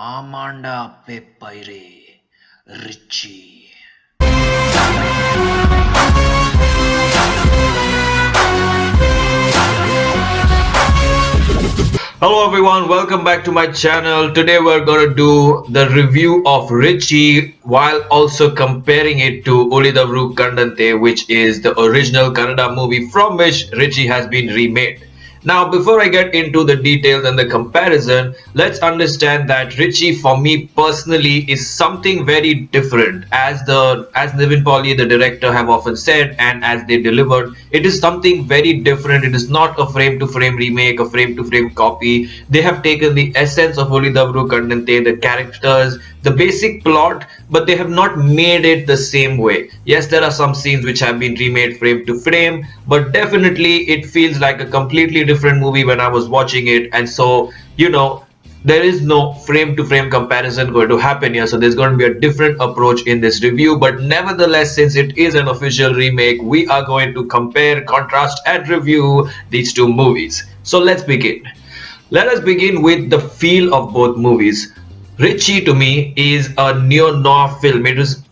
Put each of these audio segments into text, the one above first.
ஆமாண்டா பெப்பைரே rich. Hello everyone, welcome back to my channel. Today we're going to do the review of Richie while also comparing it to Ulidavru Kandante, which is the original Kannada movie from which Richie has been remade. Now, before I get into the details and the comparison, let's understand that Richie, for me personally, is something very different. As Nivin Pauly, the director, have often said, and as they delivered, it is something very different. It is not a frame-to-frame remake, a frame-to-frame copy. They have taken the essence of Oli Dabru Kandante, the characters, the basic plot, but they have not made it the same way. Yes, there are some scenes which have been remade frame to frame, but definitely it feels like a completely different movie when I was watching it. And so, there is no frame to frame comparison going to happen here. So there's going to be a different approach in this review. But nevertheless, since it is an official remake, we are going to compare, contrast, and review these two movies. So let's begin. Let us begin with the feel of both movies. Richie to me is a neo-noir film. It is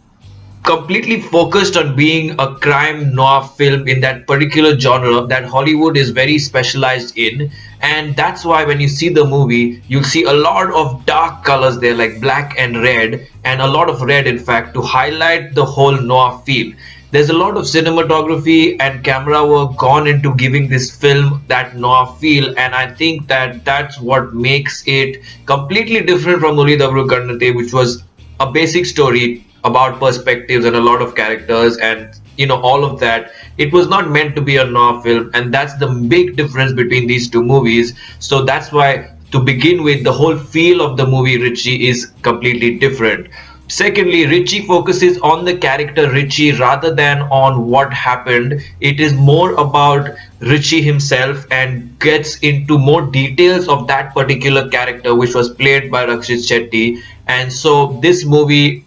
completely focused on being a crime noir film in that particular genre that Hollywood is very specialized in. And that's why when you see the movie, you'll see a lot of dark colors there, like black and red, and a lot of red, in fact, to highlight the whole noir feel. There's a lot of cinematography and camera work gone into giving this film that noir feel, and I think that that's what makes it completely different from Uli Dabru Kannate, which was a basic story about perspectives and a lot of characters and all of that. It was not meant to be a noir film, and that's the big difference between these two movies. So that's why, to begin with, the whole feel of the movie Richie is completely different. Secondly, Richie focuses on the character Richie rather than on what happened. It is more about Richie himself and gets into more details of that particular character, which was played by Rakshit Shetty. And so this movie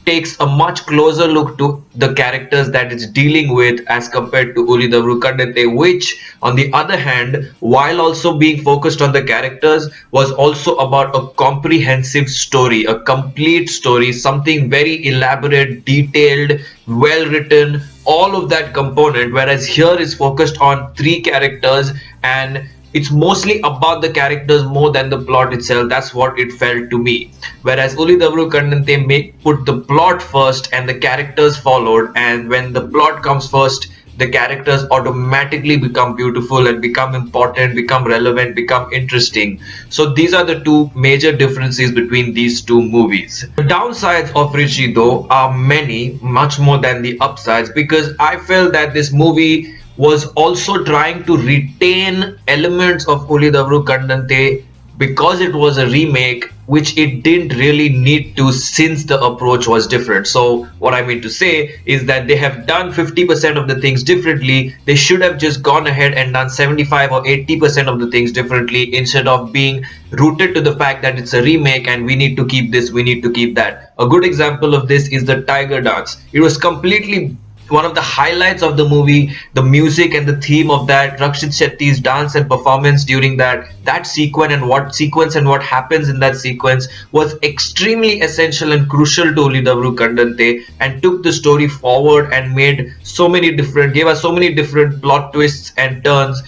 takes a much closer look to the characters that it's dealing with as compared to Uli Dabru Kandate, which, on the other hand, while also being focused on the characters, was also about a comprehensive story, a complete story, something very elaborate, detailed, well written, all of that component, whereas here is focused on three characters and it's mostly about the characters more than the plot itself. That's what it felt to me. Whereas Uli Dabru Kandante may put the plot first and the characters followed, and when the plot comes first, the characters automatically become beautiful and become important, become relevant, become interesting. So these are the two major differences between these two movies. The downsides of Richie though are many, much more than the upsides, because I felt that this movie was also trying to retain elements of Uli Dabru Kandante because it was a remake, which it didn't really need to since the approach was different. So what I mean to say is that they have done 50% of the things differently. They should have just gone ahead and done 75 or 80% of the things differently instead of being rooted to the fact that it's a remake and we need to keep this, we need to keep that. A good example of this is the Tiger Dance. It was completely one of the highlights of the movie, the music and the theme of that, Rakshit Shetty's dance and performance during that sequence and what happens in that sequence was extremely essential and crucial to Uli Dabru Kandante and took the story forward and gave us so many different plot twists and turns.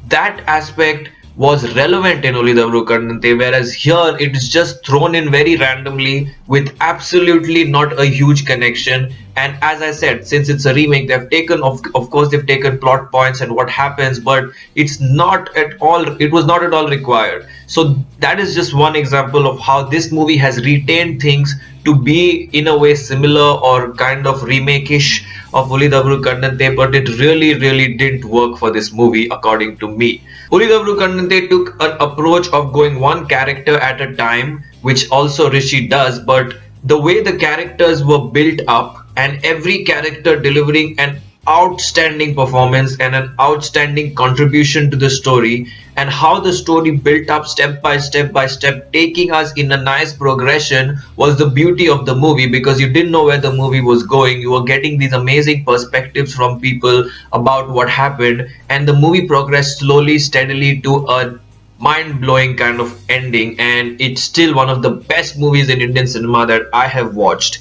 That aspect was relevant in Uli Dabru Kandante, whereas here it is just thrown in very randomly with absolutely not a huge connection. And as I said, since it's a remake, they've taken of course they've taken plot points and what happens, but it was not at all required. So that is just one example of how this movie has retained things to be in a way similar or kind of remake-ish of Uli Dabru Kandante, but it really didn't work for this movie according to me. Uli Dabru Kandante took an approach of going one character at a time, which also Rishi does, but the way the characters were built up and every character delivering an outstanding performance and an outstanding contribution to the story, and how the story built up step by step, taking us in a nice progression, was the beauty of the movie, because you didn't know where the movie was going. You were getting these amazing perspectives from people about what happened, and the movie progressed slowly, steadily to a mind-blowing kind of ending, and it's still one of the best movies in Indian cinema that I have watched.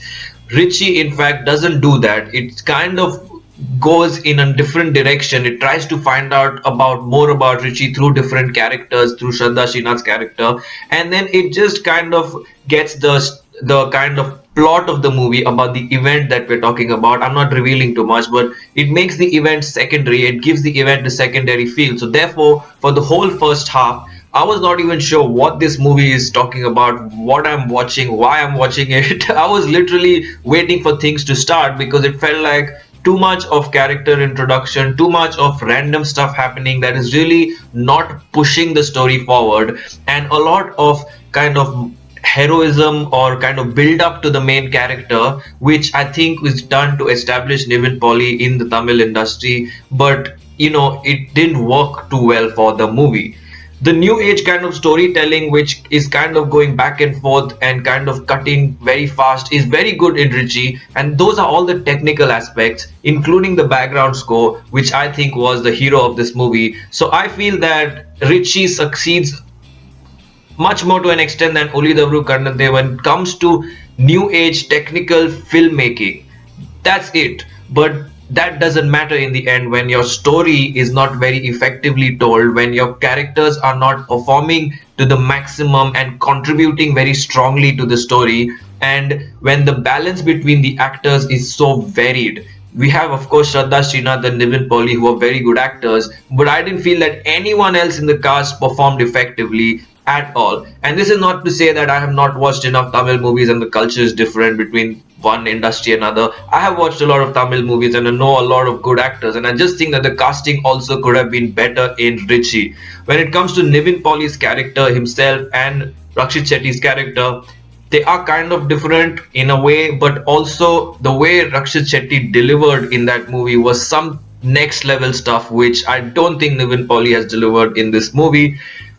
Richie, in fact, doesn't do that. It kind of goes in a different direction. It tries to find out about more about Richie through different characters, through Shraddha Srinath's character, and then it just kind of gets the kind of plot of the movie about the event that we're talking about. I'm not revealing too much, but it makes the event secondary. It gives the event a secondary feel. So therefore, for the whole first half, I was not even sure what this movie is talking about, what I'm watching, why I'm watching it. I was literally waiting for things to start because it felt like too much of character introduction, too much of random stuff happening that is really not pushing the story forward, and a lot of kind of heroism or kind of build up to the main character, which I think was done to establish Nivin Pauly in the Tamil industry, but it didn't work too well for the movie. The new age kind of storytelling, which is kind of going back and forth and kind of cutting very fast, is very good in Richie, and those are all the technical aspects, including the background score, which I think was the hero of this movie. So I feel that Richie succeeds much more to an extent than Uli Davru Kannante when it comes to new age technical filmmaking. That's it. But that doesn't matter in the end when your story is not very effectively told, when your characters are not performing to the maximum and contributing very strongly to the story, and when the balance between the actors is so varied. We have, of course, Shraddha Srinath and Nivin Pauly, who are very good actors, but I didn't feel that anyone else in the cast performed effectively at all. And this is not to say that I have not watched enough Tamil movies and the culture is different between one industry and another. I have watched a lot of Tamil movies and I know a lot of good actors, and I just think that the casting also could have been better in Richie. When it comes to Nivin Pauly's character himself and Rakshit Shetty's character, they are kind of different in a way, but also the way Rakshit Shetty delivered in that movie was some next level stuff, which I don't think Nivin Pauly has delivered in this movie.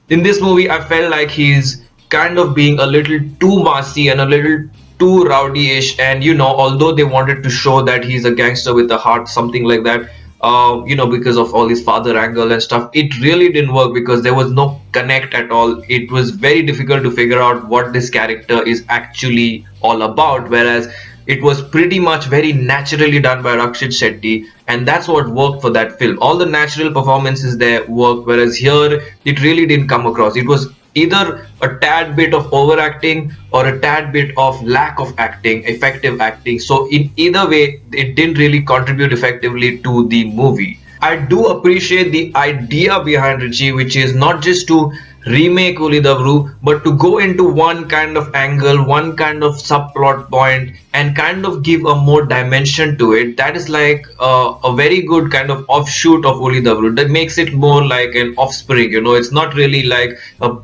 In this movie, I felt like he's kind of being a little too massy and a little too rowdy-ish. And although they wanted to show that he's a gangster with a heart, something like that, because of all his father angle and stuff, it really didn't work because there was no connect at all. It was very difficult to figure out what this character is actually all about, whereas it was pretty much very naturally done by Rakshit Shetty, and that's what worked for that film. All the natural performances there worked, whereas here it really didn't come across. It was either a tad bit of overacting or a tad bit of lack of acting, effective acting. So in either way, it didn't really contribute effectively to the movie. I do appreciate the idea behind Richie, which is not just to remake Uli Davru, but to go into one kind of angle, one kind of subplot point, and kind of give a more dimension to it. That is like a very good kind of offshoot of Uli Davru. That makes it more like an offspring. It's not really like a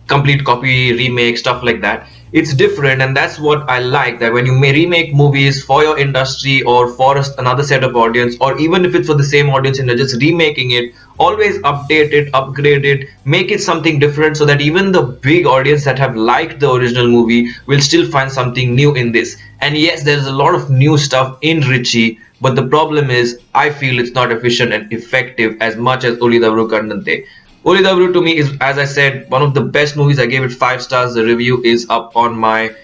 complete copy, remake, stuff like that. It's different, and that's what I like, that when you may remake movies for your industry or for another set of audience, or even if it's for the same audience and you're just remaking it, always update it, upgrade it, make it something different, so that even the big audience that have liked the original movie will still find something new in this. And yes, there's a lot of new stuff in Richie, but the problem is I feel it's not efficient and effective as much as Uli Davru Kannante. Uli Davru to me is, as I said, one of the best movies. I gave it 5 stars. The review is up on my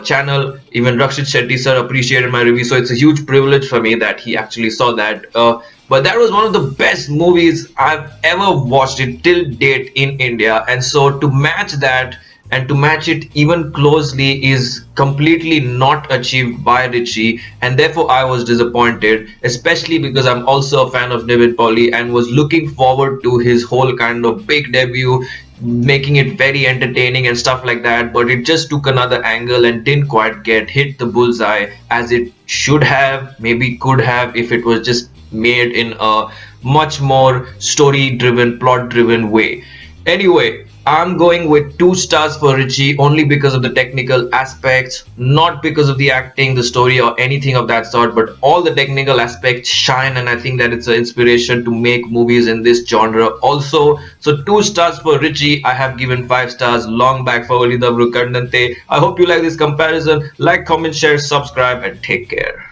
channel. Even Rakshit Shetty sir appreciated my review, so it's a huge privilege for me that he actually saw that. But that was one of the best movies I've ever watched it till date in India, and so to match that and to match it even closely is completely not achieved by Richie, and therefore I was disappointed, especially because I'm also a fan of Nivin Pauly and was looking forward to his whole kind of big debut, making it very entertaining and stuff like that, but it just took another angle and didn't quite hit the bullseye as it should have, maybe could have, if it was just made in a much more story driven, plot driven way. Anyway, I'm going with 2 stars for Richie only because of the technical aspects, not because of the acting, the story, or anything of that sort, but all the technical aspects shine, and I think that it's an inspiration to make movies in this genre also. So 2 stars for Richie. I have given 5 stars long back for Uli Davru Kannante. I hope you like this comparison. Like, comment, share, subscribe, and take care.